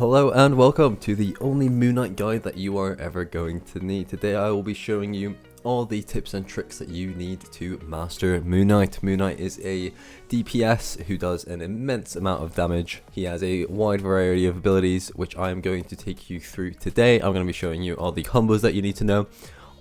Hello and welcome to the only Moon Knight guide that you are ever going to need. Today I will be showing you all the tips and tricks that you need to master Moon Knight. Moon Knight is a DPS who does an immense amount of damage. He has a wide variety of abilities which I am going to take you through today. I'm going to be showing you all the combos that you need to know,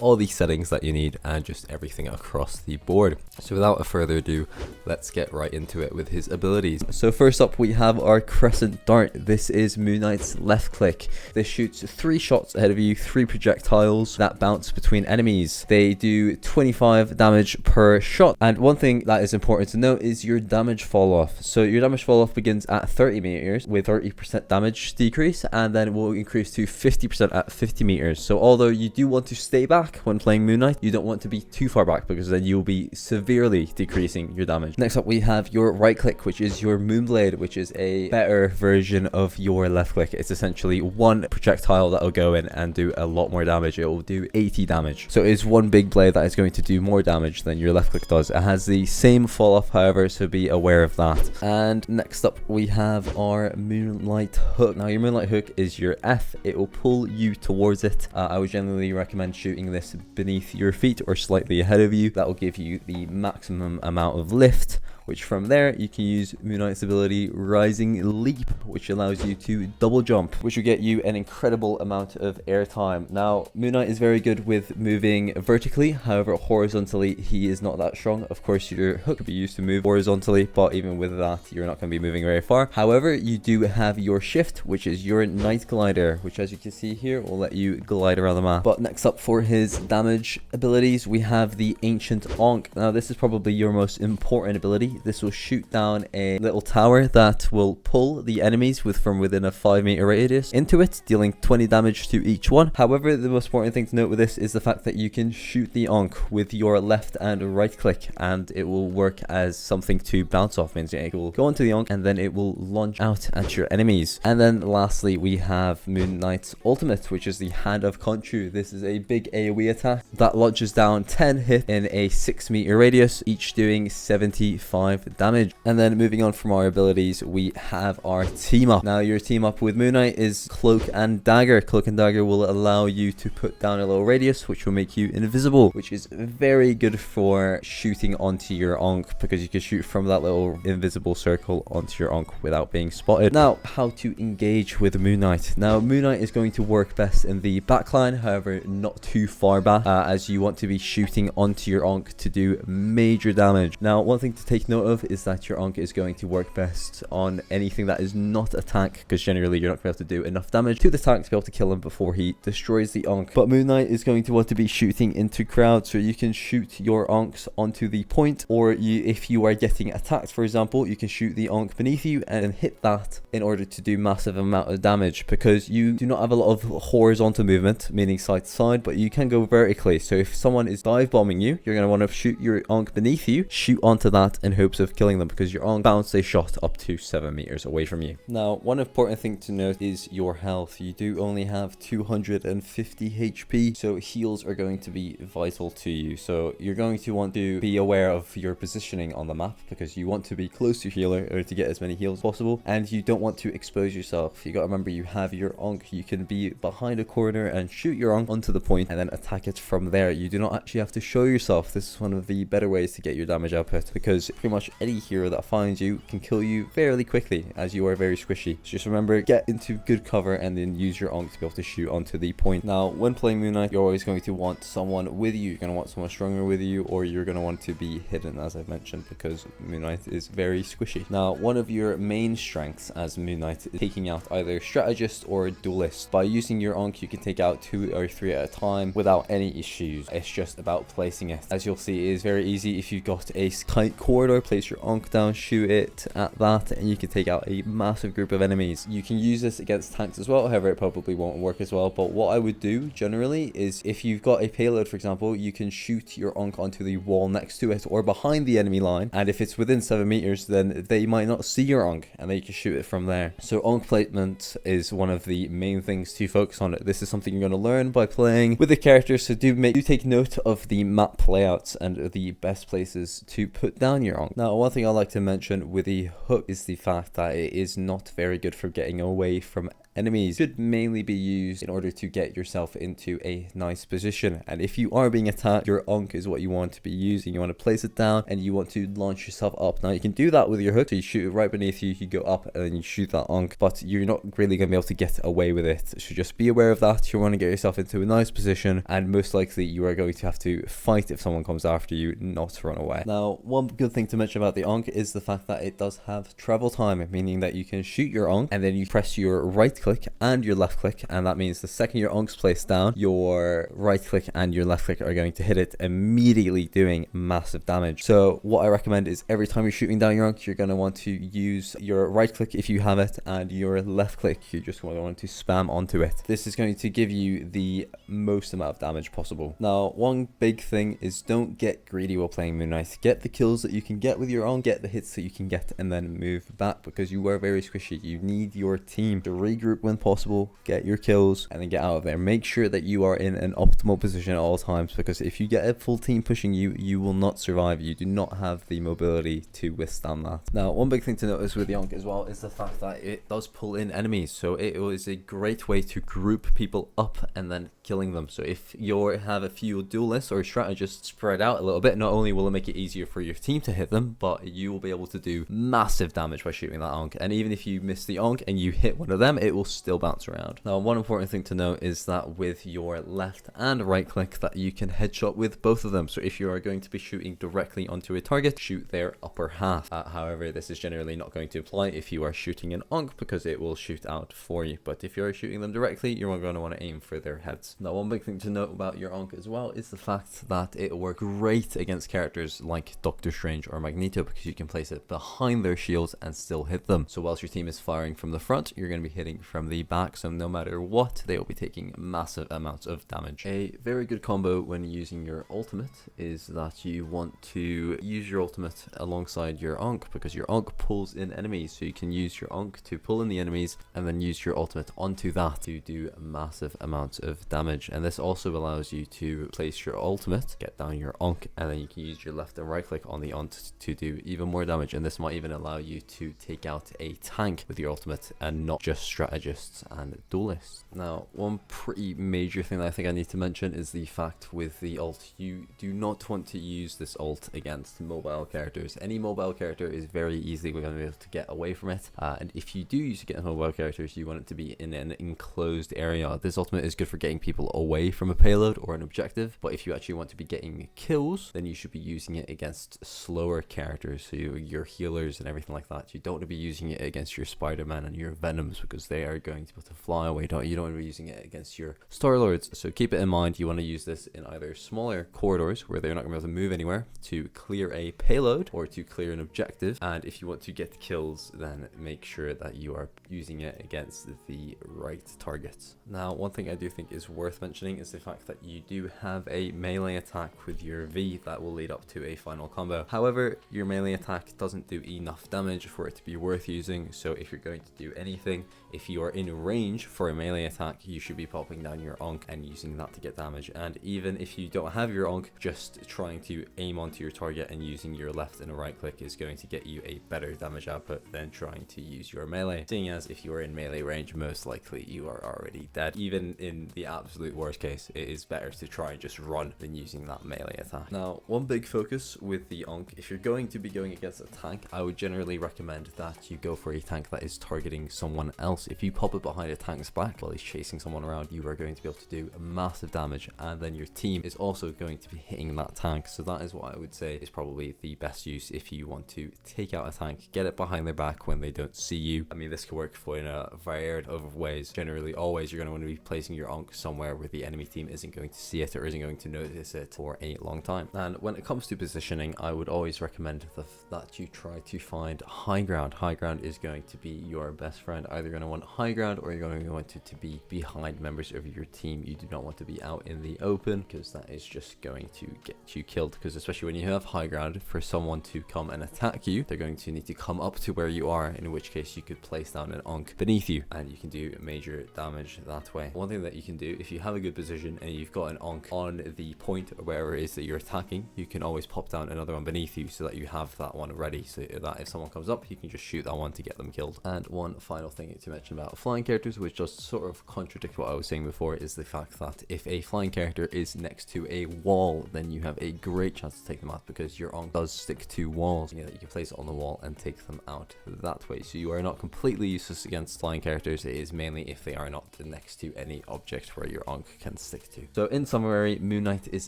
all the settings that you need, and just everything across the board. So without further ado, let's get right into it with his abilities. So first up we have our Crescent Dart. This is Moon Knight's left click. This shoots 3 shots ahead of you, 3 projectiles that bounce between enemies. They do 25 damage per shot, and one thing that is important to note is your damage fall off. So your damage fall off begins at 30 meters with 30% damage decrease, and then it will increase to 50% at 50 meters. So although you do want to stay back when playing Moon Knight, you don't want to be too far back because then you'll be severely decreasing your damage. Next up we have your right click, which is your Moonblade, which is a better version of your left click. It's essentially one projectile that will go in and do a lot more damage. It will do 80 damage. So it is one big blade that is going to do more damage than your left click does. It has the same fall off, however, so be aware of that. And next up we have our Moonlight Hook. Now your Moonlight Hook is your F. It will pull you towards it. I would generally recommend shooting this beneath your feet or slightly ahead of you. That will give you the maximum amount of lift, which from there you can use Moon Knight's ability Rising Leap, which allows you to double jump, which will get you an incredible amount of air time. Now Moon Knight is very good with moving vertically, however horizontally he is not that strong. Of course your hook could be used to move horizontally, but even with that you're not going to be moving very far. However, you do have your shift, which is your Night Glider, which as you can see here will let you glide around the map. But next up for his damage abilities we have the Ancient Ankh. Now this is probably your most important ability. This will shoot down a little tower that will pull the enemies from within a 5-meter radius into it, dealing 20 damage to each one. However, the most important thing to note with this is the fact that you can shoot the Ankh with your left and right click, and it will work as something to bounce off. Means it will go onto the Ankh and then it will launch out at your enemies. And then lastly we have Moon Knight's ultimate, which is the Hand of Khonshu. This is a big AoE attack that launches down 10 hits in a 6-meter radius, each doing 75 damage. And then moving on from our abilities we have our team up. Now your team up with Moon Knight is Cloak and Dagger. Cloak and Dagger will allow you to put down a little radius which will make you invisible, which is very good for shooting onto your Ankh, because you can shoot from that little invisible circle onto your Ankh without being spotted. Now how to engage with Moon Knight. Now Moon Knight is going to work best in the backline, however not too far back, as you want to be shooting onto your Ankh to do major damage. Now one thing to take note of is that your Ankh is going to work best on anything that is not a tank, because generally you're not going to be able to do enough damage to the tank to be able to kill him before he destroys the Ankh. But Moon Knight is going to want to be shooting into crowds, so you can shoot your Ankhs onto the point, or if you are getting attacked, for example, you can shoot the Ankh beneath you and hit that in order to do massive amount of damage, because you do not have a lot of horizontal movement, meaning side to side, but you can go vertically. So if someone is dive bombing you, you're going to want to shoot your Ankh beneath you, shoot onto that in hopes of killing them, because your Ankh bounce a shot up to 7 meters away from you. Now one important thing to note is your health. You do only have 250 HP, so heals are going to be vital to you. So you're going to want to be aware of your positioning on the map, because you want to be close to healer in order to get as many heals as possible, and you don't want to expose yourself. You got to remember you have your Ankh. You can be behind a corner and shoot your Ankh onto the point and then attack it from there. You do not actually have to show yourself. This is one of the better ways to get your damage output, because pretty much any hero that finds you can kill you fairly quickly, as you are very squishy. So just remember, get into good cover and then use your Ankh to be able to shoot onto the point. Now when playing Moon Knight, you're always going to want someone with you. You're going to want someone stronger with you, or you're going to want to be hidden, as I've mentioned, because Moon Knight is very squishy. Now one of your main strengths as Moon Knight is taking out either strategist or duelist. By using your Ankh you can take out 2 or 3 at a time without any issues. It's just about placing it. As you'll see, it is very easy. If you've got a tight corridor, place your Ankh down, shoot it at that, and you can take out a massive group of enemies. You can use this against tanks as well, however it probably won't work as well. But what I would do generally is, if you've got a payload, for example, you can shoot your Ankh onto the wall next to it or behind the enemy line, and if it's within 7 meters then they might not see your Ankh and then you can shoot it from there. So Ankh placement is one of the main things to focus on. This is something you're going to learn by playing with the characters, so do take note of the map layouts and the best places to put down your Ankh. Ankh. Now, one thing I like to mention with the hook is the fact that it is not very good for getting away from enemies. Should mainly be used in order to get yourself into a nice position, and if you are being attacked, your Ankh is what you want to be using. You want to place it down and you want to launch yourself up. Now you can do that with your hook, so you shoot it right beneath you, you go up and then you shoot that Ankh, but you're not really going to be able to get away with it, so just be aware of that. You want to get yourself into a nice position, and most likely you are going to have to fight if someone comes after you, not run away. Now, one good thing to mention about the Ankh is the fact that it does have travel time, meaning that you can shoot your Ankh and then you press your right click and your left click, and that means the second your Ankh's placed down, your right click and your left click are going to hit it, immediately doing massive damage. So what I recommend is every time you're shooting down your Ankh, you're going to want to use your right click if you have it, and your left click you're just going to want to spam onto it. This is going to give you the most amount of damage possible. Now, one big thing is don't get greedy while playing Moon Knight. Get the kills that you can get with your Ankh, get the hits that you can get, and then move back, because you are very squishy. You need your team to regroup when possible, get your kills, and then get out of there. Make sure that you are in an optimal position at all times, because if you get a full team pushing you, you will not survive. You do not have the mobility to withstand that. Now, one big thing to notice with the Ankh as well is the fact that it does pull in enemies, so it is a great way to group people up and then killing them. So if you have a few duelists or strategists spread out a little bit, not only will it make it easier for your team to hit them, but you will be able to do massive damage by shooting that Ankh. And even if you miss the Ankh and you hit one of them, it will still bounce around. Now, one important thing to note is that with your left and right click, that you can headshot with both of them. So if you are going to be shooting directly onto a target, shoot their upper half. However, this is generally not going to apply if you are shooting an Ankh, because it will shoot out for you. But if you are shooting them directly, you're going to want to aim for their heads. Now, one big thing to note about your Ankh as well is the fact that it will work great against characters like Doctor Strange or Magneto, because you can place it behind their shields and still hit them. So whilst your team is firing from the front, you're going to be hitting from the back, so no matter what, they will be taking massive amounts of damage. A very good combo when using your ultimate is that you want to use your ultimate alongside your Ankh, because your Ankh pulls in enemies, so you can use your Ankh to pull in the enemies and then use your ultimate onto that to do massive amounts of damage. And this also allows you to place your ultimate, get down your Ankh, and then you can use your left and right click on the Ankh to do even more damage. And this might even allow you to take out a tank with your ultimate and not just strategists and duelists. Now, one pretty major thing that I think I need to mention is the fact with the ult, you do not want to use this ult against mobile characters. Any mobile character is very easily going to be able to get away from it, and if you do use it against mobile characters, you want it to be in an enclosed area. This ultimate is good for getting people away from a payload or an objective, but if you actually want to be getting kills, then you should be using it against slower characters, so your healers and everything like that. You don't want to be using it against your Spider-Man and your Venoms, because they are going to be able to fly away. You don't want to be using it against your Star-Lords. So keep it in mind, you want to use this in either smaller corridors where they're not going to be able to move anywhere to clear a payload or to clear an objective. And if you want to get kills, then make sure that you are using it against the right targets. Now, one thing I do think is worth mentioning is the fact that you do have a melee attack with your V that will lead up to a final combo. However, your melee attack doesn't do enough damage for it to be worth using, so if you're going to do anything, if you are in range for a melee attack, you should be popping down your Ankh and using that to get damage. And even if you don't have your Ankh, just trying to aim onto your target and using your left and right click is going to get you a better damage output than trying to use your melee, seeing as if you are in melee range, most likely you are already dead. Even in the absolute worst case, it is better to try and just run than using that melee attack. Now, one big focus with the Ankh, if you're going to be going against a tank, I would generally recommend that you go for a tank that is targeting someone else. If you pop it behind a tank's back while he's chasing someone around, you are going to be able to do massive damage, and then your team is also going to be hitting that tank. So that is what I would say is probably the best use if you want to take out a tank. Get it behind their back when they don't see you. I mean, this could work for in a variety of ways. Generally, always you're going to want to be placing your Ankh somewhere where the enemy team isn't going to see it or isn't going to notice it for a long time. And when it comes to positioning, I would always recommend that you try to find high ground. High ground is going to be your best friend. Either you're going to want high ground or you're going to want it to be behind members of your team. You do not want to be out in the open, because that is just going to get you killed, because especially when you have high ground, for someone to come and attack you, they're going to need to come up to where you are, in which case you could place down an Ankh beneath you and you can do major damage that way. One thing that you can do, if you have a good position and you've got an Ankh on the point where it is that you're attacking, you can always pop down another one beneath you. So so that you have that one ready, so that if someone comes up, you can just shoot that one to get them killed. And one final thing to mention about flying characters, which just sort of contradict what I was saying before, is the fact that if a flying character is next to a wall, then you have a great chance to take them out, because your Ankh does stick to walls. You can place it on the wall and take them out that way. So you are not completely useless against flying characters. It is mainly if they are not next to any object where your Ankh can stick to. So in summary, Moon Knight is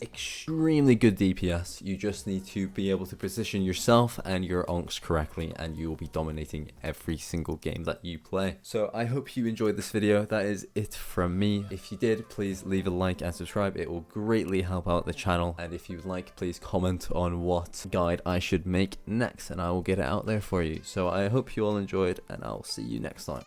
extremely good DPS. You just need to be able to position yourself and your Ankhs correctly, and you will be dominating every single game that you play. So I hope you enjoyed this video. That is it from me. If you did, please leave a like and subscribe. It will greatly help out the channel. And if you'd like, please comment on what guide I should make next, and I will get it out there for you. So I hope you all enjoyed, and I'll see you next time.